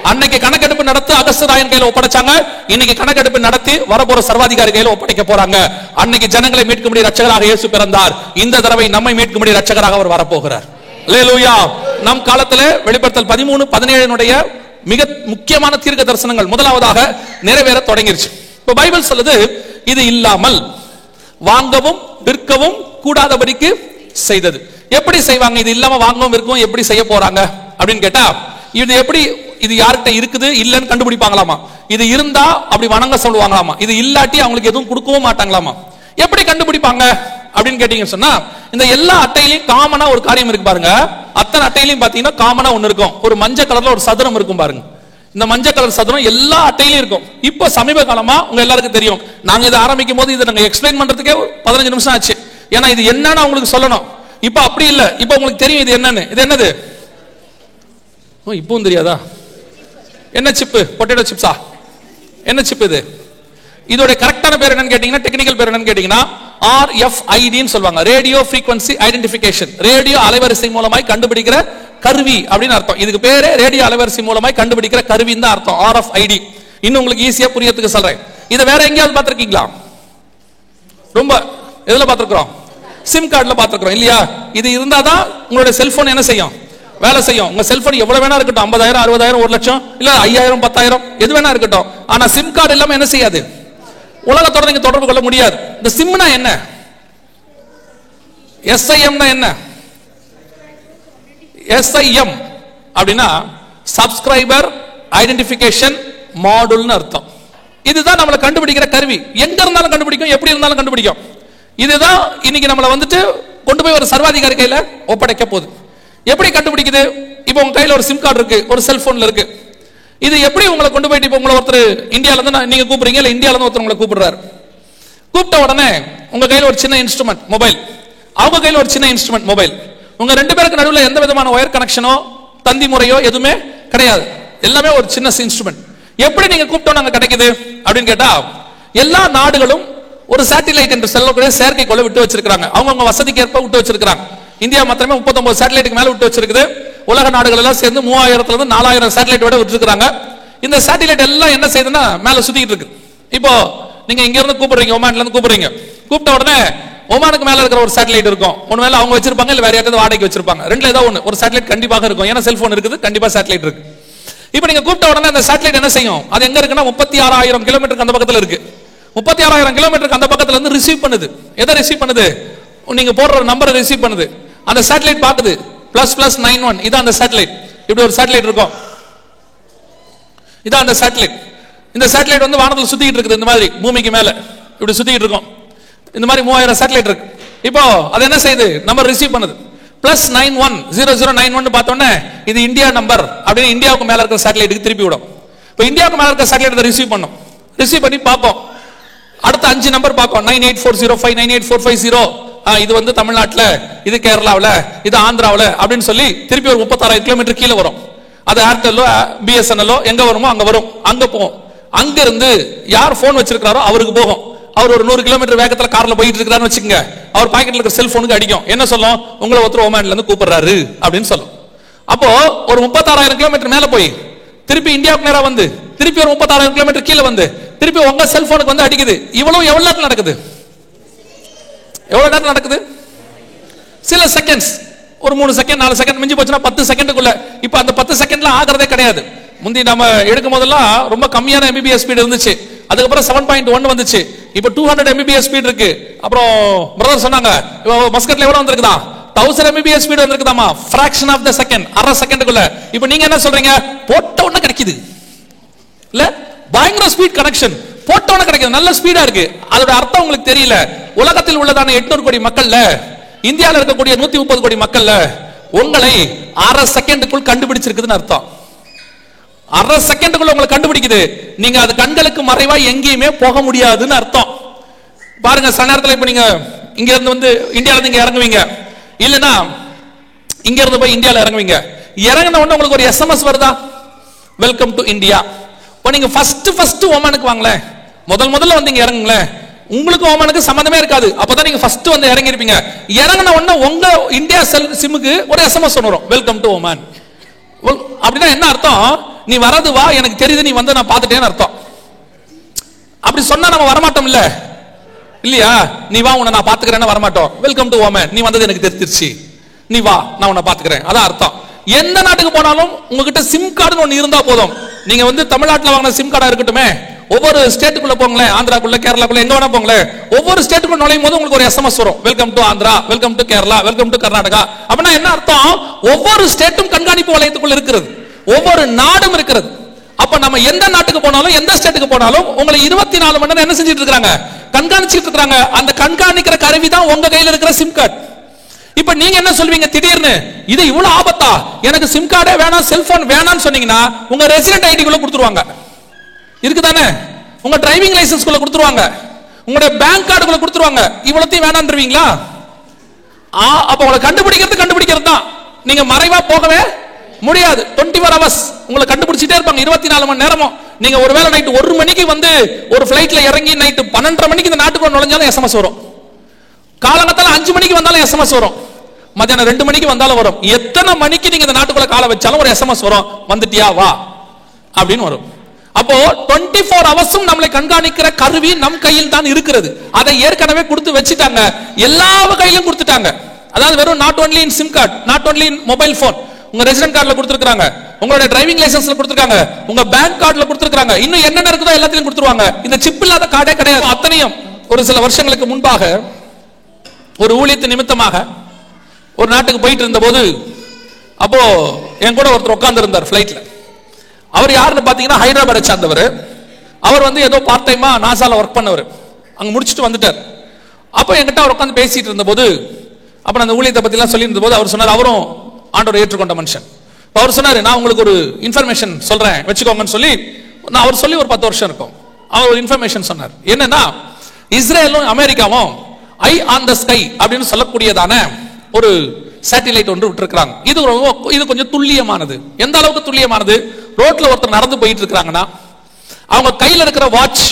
அன்னைக்கு கணக்கெடுப்பு நடத்தி அகஸ்து ராயன் கையில ஒப்படைச்சாங்க. இன்னைக்கு கணக்கெடுப்பு நடத்தி வரப்போற சர்வாதிகாரி கையில ஒப்படைக்க போறாங்க. அன்னைக்கு ஜனங்களை மீட்கும்படி ரட்சகராக இயேசு பிறந்தார். இந்த தடவை நம்மை மீட்கும்படி ரட்சகராக அவர் வரப்போகிறார். அல்லேலூயா. நம் காலத்துல வெளிப்படுத்தல் 13:17 மிக முக்கியமான தீர்க்க தரிசனங்கள் முதலாவதாக நிறைவேற தொடங்கிருச்சு. இப்ப பைபிள் சொல்லுது, இது இல்லாமல் வாங்கவும் விற்கவும் கூடாதபடிக்கு செய்தது. எப்படி செய்வாங்க? இது இல்லாம வாங்கவும் விற்கவும் எப்படி செய்ய போறாங்க அப்படின்னு கேட்டா, இது எப்படி, இது யார்கிட்ட இருக்குது இல்லன்னு கண்டுபிடிப்பாங்களாமா. இது இருந்தா அப்படி வணங்க சொல்லுவாங்களாமா. இது இல்லாட்டி அவங்களுக்கு எதுவும் கொடுக்கவும் மாட்டாங்களாமா. எப்படி கண்டுபிடிப்பாங்க அப்படின்னு கேட்டீங்கன்னு சொன்னா, இந்த எல்லா அட்டையிலையும் காமனா ஒரு காரியம் இருக்கு பாருங்க. அத்தனை அட்டையிலையும் பாத்தீங்கன்னா காமனா ஒண்ணு இருக்கும். ஒரு மஞ்சள் கலர்ல ஒரு சதுரம் இருக்கும் பாருங்க. இந்த மஞ்சள் கலர் சதுரம் எல்லா அட்டையிலும் இருக்கும். இப்போ சமீப காலமா உங்க எல்லாருக்கும் தெரியும், நாங்க இதை ஆரம்பிக்கும் போது இதை நாங்க எக்ஸ்பிளைன் பண்றதுக்கே 15 நிமிஷம் ஆச்சு. ஏன்னா இது என்னன்னு உங்களுக்கு சொல்லணும். இப்போ அப்படி இல்ல, இப்போ உங்களுக்கு தெரியும் இது என்னன்னு. இது என்னது? இப்பவும் தெரியாதா? என்ன சிப்பு? பொட்டேட்டோ சிப்ஸா? என்ன சிப் இது? இதோட கரெக்டான பேர் என்னன்னு கேட்டீங்கன்னா, டெக்னிக்கல் பேர் என்னன்னு கேட்டீங்கன்னா RFID ன்னு சொல்வாங்க. Radio frequency identification. ரேடியோ அலைவரிசை மூலமாய் கண்டுபிடிக்கிற கருவி அப்படின்னு அர்த்தம். இதுக்கு பேரே ரேடியோ அலைவரிசை மூலமாய் கண்டுபிடிக்கிற கருவின்னு தான் அர்த்தம். RFID. இன்னும் உங்களுக்கு ஈஸியா புரியறதுக்கு சொல்றேன். இதை வேற எங்கேயாவது பார்த்திருக்கீங்களா? ரொம்ப எதுல பார்த்திருக்கிறோம்? சிம் கார்டுல பார்த்திருக்கிறோம் இல்லையா? இது இருந்தாதான் உங்களுடைய செல்போன் என்ன செய்யும்? வேலை செய்யும். உங்க செல்போன் எவ்வளவு வேணா இருக்கட்டும், 50,000, 60,000, 1 லட்சம், இல்ல 5,000, 10,000 எது வேணா இருக்கட்டும். ஆனா சிம் கார்டு இல்லாம என்ன செய்யாது? உலகத்தோட நீங்க தொடர்பு கொள்ள முடியாது. இந்த சிம்னா என்ன? SIM என்ன? SIM அப்படின்னா சப்ஸ்கிரைபர் ஐடென்டிஃபிகேஷன் மாடுல்னு அர்த்தம். இதுதான் நம்மளை கண்டுபிடிக்கிற கருவி. எங்க இருந்தாலும் கண்டுபிடிக்கும், எப்படி இருந்தாலும் கண்டுபிடிக்கும். இதுதான் இன்னைக்கு நம்மளை வந்துட்டு கொண்டு போய் ஒரு சர்வாதிகாரி கையில ஒப்படைக்க போகுது. எப்படி கண்டுபிடிக்குது? இப்போ உங்க கையில ஒரு சிம் கார்டு இருக்கு, ஒரு செல்போன்ல இருக்கு. இது எப்படி உங்களை கொண்டு போயிட்டு, இப்போ உங்களை ஒருத்தர் இந்தியால இருந்து நீங்க கூப்பிடுறீங்க, இல்ல இந்தியால இருந்து ஒருத்தர் உங்களை கூப்பிடுறாரு. கூப்பிட்ட உடனே உங்க கையில ஒரு சின்ன இன்ஸ்ட்ருமெண்ட் மொபைல், அவங்க கையில ஒரு சின்ன இன்ஸ்ட்ருமெண்ட் மொபைல். உங்க 2 பேருக்கு நடுவில் எந்த விதமான ஒயர் கனெக்ஷனோ தந்தி முறையோ எதுவுமே கிடையாது. எல்லாமே ஒரு சின்ன இன்ஸ்ட்ருமெண்ட். எப்படி நீங்க கூப்பிட்டோம் நாங்க கிடைக்குது அப்படின்னு கேட்டா, எல்லா நாடுகளும் ஒரு சேட்டிலைட் என்று சொல்லக்கூடிய செயற்கைக்கோளை விட்டு வச்சிருக்காங்க. அவங்க வசதிக்கு ஏற்ப விட்டு வச்சிருக்காங்க. இந்தியா மாத்திரமே 39 சேட்டலைட்டுக்கு மேல விட்டு வச்சிருக்குது. உலக நாடுகள் எல்லாம் சேர்ந்து 3000 இருந்து 4000 சேட்டலைட் விட விட்டுருக்காங்க. இந்த சேட்டலைட் எல்லாம் என்ன செய்யுதுன்னா மேல சுத்திட்டு இருக்கு. இப்போ நீங்க இங்க இருந்து கூப்பிடுறீங்க, ஒமான்ல இருந்து கூப்பிடுறீங்க. கூப்பிட்ட உடனே ஒமானுக்கு மேல இருக்கிற ஒரு சேட்டலைட் இருக்கும். ஒருவேளை அவங்க வச்சிருப்பாங்க, இல்ல வேற யாராவது வாடகைக்கு வச்சிருப்பாங்க. ரெண்டுல ஏதாவது ஒண்ணு, ஒரு சேட்டலைட் கண்டிப்பாக இருக்கும். ஏன்னா செல்போன் இருக்குது, கண்டிப்பா சேட்டலைட் இருக்கு. இப்போ நீங்க கூப்பிட்ட உடனே அந்த சேட்டலைட் என்ன செய்யும்? அது எங்க இருக்குன்னா 36,000 கிலோமீட்டருக்கு அந்த பக்கத்துல இருக்கு. 36,000 கிலோமீட்டருக்கு அந்த பக்கத்துல இருந்து ரிசீவ் பண்ணுது. எதை ரிசீவ் பண்ணுது? நீங்க போடுற நம்பரை ரிசீவ் பண்ணுது. அந்த சேட்டலைட் பாக்குது ++91. இதான் அந்த சேட்டலைட். இப்படி ஒரு சேட்டலைட் இருக்கும். இதான் அந்த சேட்டலைட். இந்த சேட்டலைட் வந்து வானத்துல சுத்திட்டு இருக்குது. இந்த மாதிரி பூமிக்கு மேல இப்படி சுத்திட்டு இருக்கும். இந்த மாதிரி 3000 சேட்டலைட் இருக்கு. இப்போ அது என்ன செய்யுது? நம்பர் ரிசீவ் பண்ணுது. +91 0091 பார்த்தோன்னே இது இந்தியா நம்பர் அப்படின்னு இந்தியாவுக்கு மேல இருக்கிற சேட்டலைட்டுக்கு திருப்பி விடும். இப்போ இந்தியாவுக்கு மேல இருக்கிற சேட்டலைட் ரிசீவ் பண்ணும். ரிசீவ் பண்ணி பார்ப்போம். அடுத்த 5 நம்பர் பார்ப்போம். 98405 98450. இது வந்து தமிழ்நாட்டுல, இது கேரளாவில், இது ஆந்திராவில் அப்படின்னு சொல்லி திருப்பி ஒரு 36,000 கிலோமீட்டர் கீழே வரும். அது ஏர்டெல்லோ BSNL எங்க வருமோ அங்க வரும். அங்க போவோம். அங்க இருந்து யார் போன் வச்சிருக்காரோ அவருக்கு போகும். அவர் ஒரு 100 கிலோமீட்டர் வேகத்துல கார்ல போயிட்டு இருக்காருன்னு வச்சுக்கோங்க, அவர் பாக்கெட்ல இருக்கிற செல்போனுக்கு அடிக்கும். என்ன சொல்லும்? உங்களை ஒருத்தர் ஓமான்ல இருந்து கூப்பிடுறாரு அப்படின்னு சொல்லும். அப்போ ஒரு 36,000 கிலோமீட்டர் மேல போய் திருப்பி இந்தியாவுக்கு நேரா வந்து திருப்பி ஒரு 36,000 கிலோமீட்டர் கீழே வந்து திருப்பி உங்க செல்போனுக்கு வந்து அடிக்குது. இவ்வளவு எவ்வளவு நேரத்தில் நடக்குது? எவ்வளவு நேரம் நடக்குது? சில செகண்ட்ஸ், ஒரு 3 செகண்ட் 4 செகண்ட், மிஞ்சி போச்சுன்னா 10 செகண்டுக்குள்ள. இப்ப அந்த 10 செகண்ட்ல ஆகிறதே கிடையாது. முந்தி நம்ம எடுக்கும் போதெல்லாம் ரொம்ப கம்மியான MBPS ஸ்பீடு இருந்துச்சு. அதுக்கப்புறம் 7.1 வந்துச்சு. இப்ப 200 MBPS ஸ்பீடு இருக்கு. அப்புறம் பிரதர் சொன்னாங்க மஸ்கட்ல எவ்வளவு வந்திருக்குதா? 1000 MBPS ஸ்பீடு வந்திருக்குதாமா, fraction of the second, அரை செகண்டுக்குள்ள. இப்ப நீங்க என்ன சொல்றீங்க? போட்ட உடனே கிடைக்குது இல்ல, பயங்கர ஸ்பீட் கனெக்ஷன், போட்ட உடனே கிடைக்குது, நல்ல ஸ்பீடா இருக்கு. அதோட அர்த்தம் உங்களுக்கு தெரியல. உலகத்தில் உள்ளதான 800 கோடி மக்கள்ல, இந்தியாவில் இருக்கக்கூடிய 130 கோடி மக்கள்ல உங்களை அரை செகண்டுக்குள் கண்டுபிடிச்சிருக்குதுன்னு அர்த்தம். அரை செகண்டுக்குள்ள உங்களை கண்டுபிடிக்குது. நீங்க அது கண்களுக்கு மறைவா எங்கேயுமே போக முடியாதுன்னு அர்த்தம். பாருங்க, சில நேரத்தில் இப்ப நீங்க இங்க இருந்து வந்து இந்தியால இருந்து இங்க இறங்குவீங்க, இல்லனா இங்க இருந்து போய் இந்தியால இறங்குவீங்க. இறங்கின உடனே உங்களுக்கு ஒரு SMS வருதா? Welcome to India. இப்போ நீங்க ஃபர்ஸ்ட் ஓமானுக்கு வாங்கல, முதல்ல வந்து இங்க இறங்குங்களேன், உங்களுக்கு ஓமானுக்கு சம்பந்தமே இருக்காது. அப்பதான் நீங்க ஃபர்ஸ்ட் வந்து இறங்கி இருப்பீங்க. இறங்கின உடனே உங்க இந்தியா சிம்முக்கு ஒரு SMS வரும், வெல்கம் டு ஓமான். அப்படின்னா என்ன அர்த்தம்? நீ வரது வா, எனக்கு தெரியுது, நீ வந்து நான் பார்த்துட்டேன்னு அர்த்தம். அப்படி சொன்னா நம்ம வரமாட்டோம் இல்ல, இல்லையா? நீ வா, உன்னை நான் பாத்துக்கிறேன்னு வரமாட்டோம். வெல்கம் டு ஓமன், நீ வந்தது எனக்கு தெரிஞ்சிருச்சு, நீ வா, நான் உன்னை பாத்துக்கிறேன், அதான் அர்த்தம். எந்த நாட்டுக்கு போனாலும் உங்ககிட்ட சிம் கார்டுன்னு ஒன்னு இருந்தா போதும். நீங்க வந்து தமிழ்நாட்டில் வாங்கின சிம் கார்டா இருக்கட்டுமே, ஒவ்வொரு ஸ்டேட்டுக்குள்ள போங்களேன், ஆந்திராக்குள்ள கேரளாக்குள்ள எங்க வேணா போங்களேன், ஒவ்வொரு ஸ்டேட்டுக்குள்ள நுழையும் போது உங்களுக்கு ஒரு SMS வரும், welcome to Andhra, welcome to Kerala, welcome to Karnataka. அப்படின்னா என்ன அர்த்தம்? ஒவ்வொரு ஸ்டேட்டும் கண்காணிப்பு வளையத்துக்குள்ள இருக்கிறது, ஒவ்வொரு நாடும் இருக்கிறது. அப்ப நம்ம எந்த நாட்டுக்கு போனாலும் எந்த ஸ்டேட்டுக்கு போனாலும் உங்களை 24 மணி நேரம் என்ன செஞ்சிட்டு இருக்காங்க? கண்காணிச்சிட்டு இருக்காங்க. அந்த கண்காணிக்கிற கருவி தான் உங்க கையில இருக்கிற சிம் கார்டு. இப்ப நீங்க என்ன சொல்வீங்க? திடீர்னு இது இவ்வளவு ஆபத்தா, எனக்கு சிம் கார்டே வேணாம், செல்போன் வேணாம்னு சொன்னீங்கன்னா உங்க ரெசிடென்ட் ஐடிக்குள்ள கொடுத்துருவாங்க, இருக்குதானே? உங்க டிரைவிங் லைசன்ஸ் குள்ள கொடுத்துருவாங்க, உங்களுடைய பேங்க் கார்டுக்குள்ள கொடுத்துருவாங்க. இவ்வளத்தையும் வேணான்றீங்களா? அப்ப உங்களை கண்டுபிடிக்கிறது தான். நீங்க மறைவா போகவே முடியாது. 24 hours உங்களை கண்டுபிடிச்சிட்டே இருப்பாங்க, 24 மணி நேரமும். நீங்க ஒருவேளை நைட் 1 மணிக்கு வந்து ஒரு பிளைட்ல இறங்கி நைட் 12:30 மணிக்கு இந்த நாட்டுக்குள்ள நுழைஞ்சாலும் SMS வரும், காலங்கத்தால 5 மணிக்கு வந்தாலும் SMS வரும், மத்தியானம் 2 மணிக்கு வந்தாலும் வரும். எத்தனை மணிக்கு நீங்க இந்த நாட்டுக்குள்ள காலை வச்சாலும் ஒரு SMS வரும், வந்துட்டியா வா அப்படின்னு வரும். அப்போ 24 hours நம்மளை கண்காணிக்கிற கருவி நம் கையில் தான் இருக்கிறது. அதை ஏற்கனவே கொடுத்து வச்சுட்டாங்க, எல்லா கையிலும் கொடுத்துட்டாங்க. அதாவது வெறும் not only in sim card, not only in mobile phone, உங்க ரெசிடென்ட் கார்டுல கொடுத்திருக்காங்க, உங்களுடைய டிரைவிங் லைசன்ஸ்ல கொடுத்திருக்காங்க, உங்க பேங்க் கார்டுல கொடுத்திருக்காங்க, இன்னும் என்னென்ன இருக்குதோ எல்லாத்தையும் கொடுத்துருவாங்க. இந்த சிப் இல்லாத கார்டே கிடையாது. அத்தனையும் ஒரு சில வருஷங்களுக்கு முன்பாக ஒரு ஊழியத்து நிமித்தமாக ஒரு நாட்டுக்கு போயிட்டு இருந்த போது, அப்போ என் கூட ஒருத்தர் உட்கார்ந்து இருந்தார் பிளைட்ல. அவர் யாருன்னு பாத்தீங்கன்னா ஹைதராபாத்தை சார்ந்தவர். அவர் வந்து ஏதோ பார்ட் டைமா நாசால ஒர்க் பண்ணவர், அங்க முடிச்சுட்டு வந்துட்டார். அப்போ என்கிட்ட அவர் உட்காந்து பேசிட்டு இருந்த போது, அப்புறம் அந்த ஊழியத்தை பத்தி எல்லாம் சொல்லி இருந்த போது அவர் சொன்னார், அவரும் ஆண்டவரை ஏற்றுக்கொண்ட மனுஷன். அவர் சொன்னாரு, நான் உங்களுக்கு ஒரு இன்ஃபர்மேஷன் சொல்றேன் வச்சுக்கோங்கன்னு சொல்லி, நான் அவர் சொல்லி ஒரு 10 வருஷம் இருக்கும். அவர் ஒரு இன்ஃபர்மேஷன் சொன்னார். என்னன்னா, இஸ்ரேலும் அமெரிக்காவும் ஐ ஆன் த ஸ்கை அப்படின்னு சொல்லக்கூடியதான ஒரு சேட்டிலைட் ஒன்று விட்டுருக்காங்க. இது கொஞ்சம் துல்லியமானது. எந்த அளவுக்கு துல்லியமானது? ரோட்ல ஒருத்தர் நடந்து போயிட்டு இருக்காங்கன்னா அவங்க கையில இருக்கிற வாட்ச்,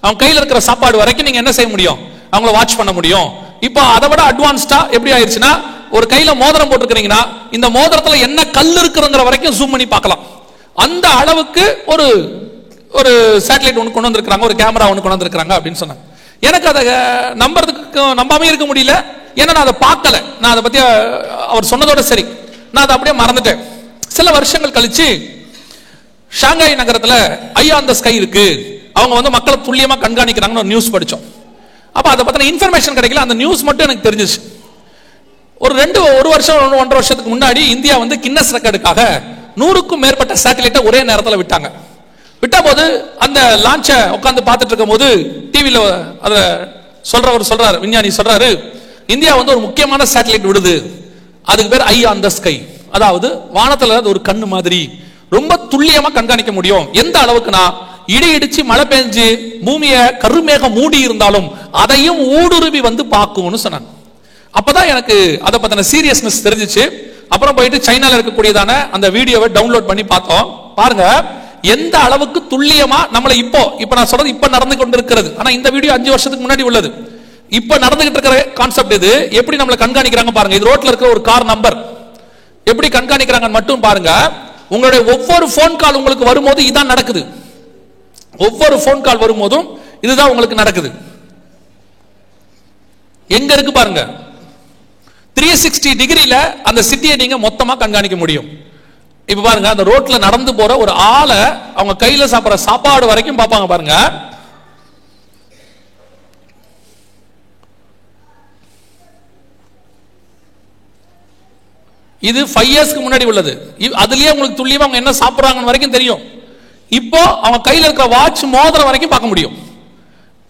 அவங்க கையில இருக்கிற சாப்பாடு வரைக்கும் நீங்க என்ன செய்ய முடியும்? அவங்கள வாட்ச் பண்ண முடியும். இப்போ அதை விட அட்வான்ஸ்டா எப்படி ஆயிடுச்சுன்னா, ஒரு கையில மோதிரம் போட்டுக்கிறீங்கன்னா இந்த மோதிரத்துல என்ன கல் இருக்குங்கிற வரைக்கும் ஜூம் பண்ணி பார்க்கலாம். அந்த அளவுக்கு ஒரு ஒரு சேட்டலைட் ஒன்று கொண்டு வந்திருக்காங்க, ஒரு கேமரா ஒன்று கொண்டு வந்திருக்காங்க அப்படின்னு சொன்னாங்க. எனக்கு அதை நம்பாமே இருக்க முடியல. ஏன்னா நான் அதை பார்க்கல, நான் அதை பத்தி அவர் சொன்னதோட சரி நான் அதை அப்படியே மறந்துட்டேன். சில வருஷங்கள் கழிச்சு ஷாங்காய் நகரத்துல ஐ ஆன் த ஸ்கை இருக்கு, அவங்க வந்து மக்களை துல்லியமா கண்காணிக்கிறாங்கன்னு ஒரு நியூஸ் படிச்சோம். அப்ப அதை பத்தின இன்ஃபர்மேஷன் கிடைக்கல, அந்த நியூஸ் மட்டும் எனக்கு தெரிஞ்சிச்சு. ஒரு 1 வருஷத்துக்கு முன்னாடி இந்தியா வந்து கின்னஸ் ரெக்கார்டுக்காக 100க்கும் மேற்பட்ட சேட்டலைட்டை ஒரே நேரத்தில் விட்டாங்க. விட்ட போது அந்த லான்ச்ச உட்கார்ந்து பார்த்துட்டு இருக்கும் போது டிவில அத சொல்றாரு, விஞ்ஞானி சொல்றாரு, இந்தியா வந்து ஒரு முக்கியமான சேட்டலைட் விடுது, அதுக்கு பேர் ஐ ஆன் த ஸ்கை. அதாவது வானத்துல ஒரு கண்ணு மாதிரி ரொம்ப துல்லியமா கண்காணிக்க முடியும். எந்த அளவுக்குனா, இடி இடிச்சு மழை பெஞ்சு பூமியை கருமேகம் மூடி இருந்தாலும் அதையும் ஊடுருவி வந்து பார்க்கும்னு சொன்னாங்க. அப்பதான் எனக்கு அதை பத்தின சீரியஸ்னஸ் தெரிஞ்சிச்சு. அப்புறம் போயிட்டு சைனால இருக்கக்கூடியதான அந்த வீடியோவை டவுன்லோட் பண்ணி பார்த்தோம். பாருங்க, எந்த அளவுக்கு துல்லியமா நம்மளை இப்ப நான் சொல்றது இப்ப நடந்து கொண்டிருக்கிறது. ஆனா இந்த வீடியோ 5 வருஷத்துக்கு முன்னாடி உள்ளது. இப்ப நடந்துகிட்டு இருக்கிற கான்செப்ட் இது. எப்படி நம்மளை கண்காணிக்கிறாங்க பாருங்க. இது ரோட்ல இருக்கிற ஒரு கார் நம்பர் எப்படி கண்காணிக்கிறாங்க மட்டும் பாருங்க. உங்களுடைய ஒவ்வொரு போன் கால் உங்களுக்கு வரும்போது இதான் நடக்குது. ஒவ்வொரு போன் கால் வரும்போதும் இதுதான் உங்களுக்கு நடக்குது. எங்க இருக்கு பாருங்க. 360 டிகிரில அந்த சிட்டியை நீங்க மொத்தமா கண்காணிக்க முடியும். இப்ப பாருங்க, அந்த ரோட்ல நடந்து போற ஒரு ஆளை அவங்க கையில சாப்பிடுற சாப்பாடு வரைக்கும் பார்ப்பாங்க பாருங்க. இது 5 இயர்ஸ்க்கு முன்னாடி உள்ளது. அதுலயே உங்களுக்கு துல்லியமா அவங்க என்ன சாப்பிடுறாங்க வரைக்கும் தெரியும். இப்போ அவங்க கையில இருக்கிற வாட்ச் மோதிரம் வரைக்கும் பார்க்க முடியும்.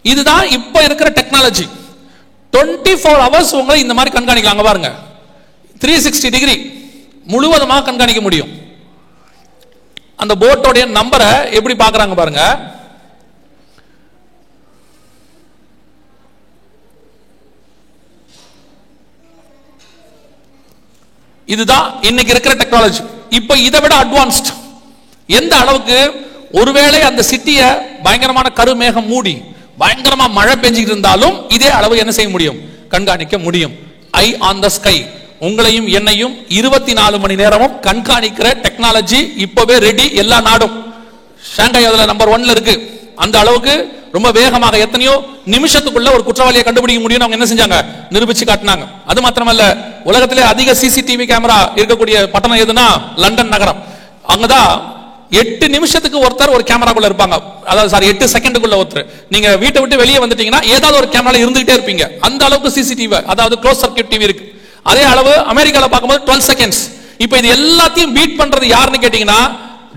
இதுதான் இப்ப இருக்கிற டெக்னாலஜி. 24 ஹவர்ஸ் உங்களை இந்த மாதிரி கண்காணிக்கலாம் பாருங்க. 360 டிகிரி முழுவதுமாக கண்காணிக்க முடியும். அந்த போட்டோடைய நம்பரை எப்படி பார்க்கறாங்க பாருங்க. இதுதான் இன்னைக்கு இருக்கிற டெக்னாலஜி. இப்ப இதை விட அட்வான்ஸ்ட். எந்த அளவுக்கு, ஒருவேளை அந்த சிட்டியை பயங்கரமான கருமேகம் மூடி பயங்கரமா மழை பெஞ்சிட்டு இருந்தாலும் இதே அளவு என்ன செய்ய முடியும், கண்காணிக்க முடியும். ஐ ஆன் த ஸ்கை. உங்களையும் என்னையும் 24 மணி நேரமும் கண்காணிக்கிற டெக்னாலஜி இப்பவே ரெடி. எல்லா நாடும் ஷாங்காய் அதுல நம்பர் 1ல இருக்கு. அந்த அளவுக்கு ரொம்ப வேகமாக எத்தனையோ நிமிஷத்துக்குள்ள ஒரு குற்றவாளியை கண்டுபிடிக்க முடியும் அவங்க என்ன செஞ்சாங்க, நிரூபிச்சு காட்டினாங்க. அது மாத்திரமல்ல, உலகத்திலே அதிக சிசிடிவி கேமரா இருக்கக்கூடிய பட்டணம் எதுனா லண்டன் நகரம். அங்கதான் 8 நிமிஷத்துக்கு ஒருத்தர் ஒரு கேமராக்குள்ள இருப்பாங்க. அதாவது 8 செகண்டுக்குள்ள ஒருத்தர். நீங்க வீட்டை விட்டு வெளியே வந்துட்டீங்கன்னா ஏதாவது ஒரு கேமரால இருந்துகிட்டே இருப்பீங்க. அந்த அளவுக்கு சிசிடிவி, அதாவது க்ளோஸ் சர்க்யூட் டிவி இருக்கு. அதே அளவு அமெரிக்கால பார்க்கும்போது 12 செகண்ட்ஸ். இப்போ இது எல்லாத்தையும் பீட் பண்றது யாருன்னு கேட்டீங்கன்னா,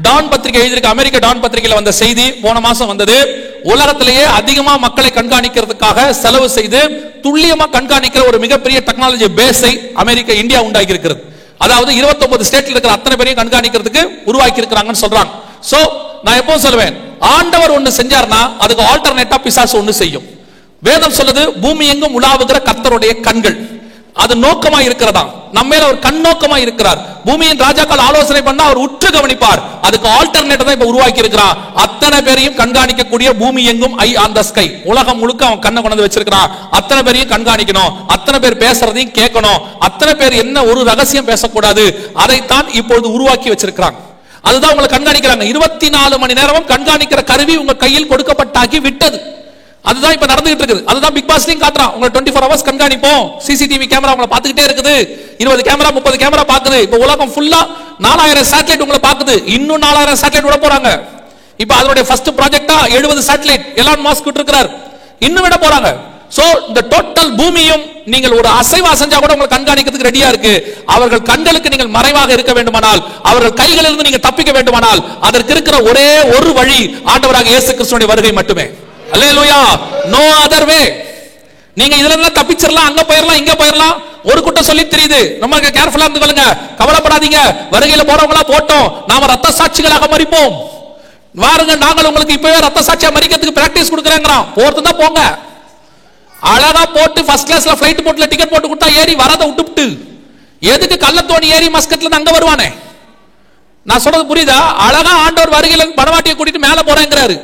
டான் பத்திரிகை எழுதியிருக்க அமெரிக்க டான் பத்திரிகையில வந்த செய்தி போன மாசம் வந்தது. உலகத்திலேயே அதிகமா மக்களை கண்காணிக்கிறதுக்காக செலவு செய்து துல்லியமா கண்காணிக்கிற ஒரு மிகப்பெரிய டெக்னாலஜி பேஸை இந்தியா உண்டாக்கி இருக்கிறது. அதாவது 29 ஸ்டேட்ல இருக்கிற அத்தனை பேரையும் கண்காணிக்கிறதுக்கு உருவாக்கி இருக்கிறாங்கன்னு சொல்றாங்க. சோ நான் எப்பவும் சொல்லுவேன், ஆண்டவர் ஒன்னு செஞ்சார்னா அதுக்கு ஆல்டர்னேட்டா பிசாசு ஒன்னு செய்யும். வேதம் சொல்லுது, பூமி எங்கும் உலாவுகிற கர்த்தருடைய கண்கள் அது நோக்கமா இருக்கிறதா, நம்ம மேல ஒரு கண்ணோக்கமா இருக்கிறார். பூமியின் ராஜாக்கள் ஆலோசனை பண்ணா அவர் உற்று கவனிப்பார். அதுக்கு ஆல்டர்னேட் தான் இப்ப உருவாக்கி இருக்கிறான். அத்தனை பேரையும் கண்காணிக்கக்கூடிய பூமி எங்கும் ஐ ஆன் த ஸ்கை. உலகம் முழுக்க அவன் கண்ணை கொண்டு வச்சிருக்கிறான். அத்தனை பேரையும் கண்காணிக்கணும், அத்தனை பேர் பேசுறதையும் கேட்கணும், அத்தனை பேர் என்ன ஒரு ரகசியம் பேசக்கூடாது, அதைத்தான் இப்பொழுது உருவாக்கி வச்சிருக்கிறாங்க. அதுதான் உங்களை கண்காணிக்கிறாங்க. 24 மணி நேரமும் கண்காணிக்கிற கருவி உங்க கையில் கொடுக்கப்பட்டாக்கி விட்டது. அதுதான் இப்ப நடந்துட்டு இருக்குது. அதுதான் பிக் பாஸ்லயும் காட்டுறான். உங்களை 24 ஹவர்ஸ் கண்காணிப்போம். சிசிடிவி கேமரா உங்களை பார்த்துக்கிட்டே இருக்குது. 20 கேமரா 30 கேமரா பாக்குது. இப்ப உலகம் ஃபுல்லா 4000 சேட்டலைட் உங்களை பாக்குது. இன்னும் 4000 சேட்டலைட் விட போறாங்க. இப்ப அதனுடைய ஃபர்ஸ்ட் ப்ராஜெக்டா 70 சேட்டலைட் எலான் மாஸ்க் விட்டு இருக்கிறார். இன்னும் விட போறாங்க. சோ இந்த டோட்டல் பூமியும் நீங்கள் ஒரு அசைவா செஞ்சா கூட உங்களை கண்காணிக்கிறதுக்கு ரெடியா இருக்கு. அவர்கள் கண்களுக்கு நீங்கள் மறைவாக இருக்க வேண்டுமானால், அவர்கள் கைகளிலிருந்து நீங்க தப்பிக்க வேண்டுமானால், அதற்கு இருக்கிற ஒரே ஒரு வழி ஆண்டவராக இயேசு கிறிஸ்துவின் வருகை மட்டுமே. அல்லேலூயா. No other way. நீங்க இதுல எல்லாம் தப்பிச்சிரலாம், அங்க போயிரலாம், இங்க போயிரலாம். ஒரு கூட்டம் சொல்லி தெரியுது, ரொம்ப கேர்ஃபுல்லா இருந்து கொள்ளுங்க, கவலைப்படாதீங்க, வருகையில போறவங்களா போட்டோம், நாம ரத்த சாட்சிகளாக மரிப்போம். வாருங்க, நாங்கள் உங்களுக்கு இப்பவே ரத்த சாட்சியா மரிக்கிறதுக்கு பிராக்டிஸ் கொடுக்கறேங்கறான். போறது தான் போங்க. அழகா போட்டு ஃபர்ஸ்ட் கிளாஸ்ல ஃளைட் போட்ல டிக்கெட் போட்டு கொடுத்தா ஏறி வரத விட்டுட்டு எதுக்கு கள்ளத்தோணி ஏறி மஸ்கட்ல இருந்து அங்க வருவானே? நான் சொல்றது புரியுதா? அழகா ஆண்டவர் வருகையில மனவாட்டியை கூட்டிட்டு மேல போறேங்கிறாரு.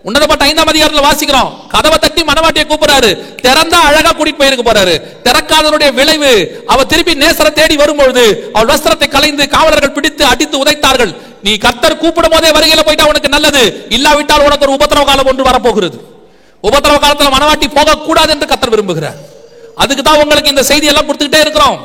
உன்னதப்பட்ட 5ஆம் அதிகாரத்துல வாசிக்கிறோம். கதவை தட்டி மனவாட்டியை கூப்பிடுறாரு. திறந்தா அழகா கூட்டிட்டு போயிருக்க போறாரு. திறக்காதனுடைய விளைவு, அவ திருப்பி நேசரை தேடி வரும்பொழுது அவள் வஸ்திரத்தை கலைந்து காவலர்கள் பிடித்து அடித்து உதைத்தார்கள். நீ கர்த்தர் கூப்பிடும் போதே வருகையில போயிட்டா உனக்கு நல்லது, இல்லாவிட்டால் உனக்கு ஒரு உபத்திரவ காலம் ஒன்று வரப்போகிறது. உபத்திரவ காலத்துல மனவாட்டி போக கூடாது என்று கர்த்தர் விரும்புகிறார். அதுக்கு தான் உங்களுக்கு இந்த செய்தி எல்லாம் கொடுத்துக்கிட்டே இருக்கிறோம்.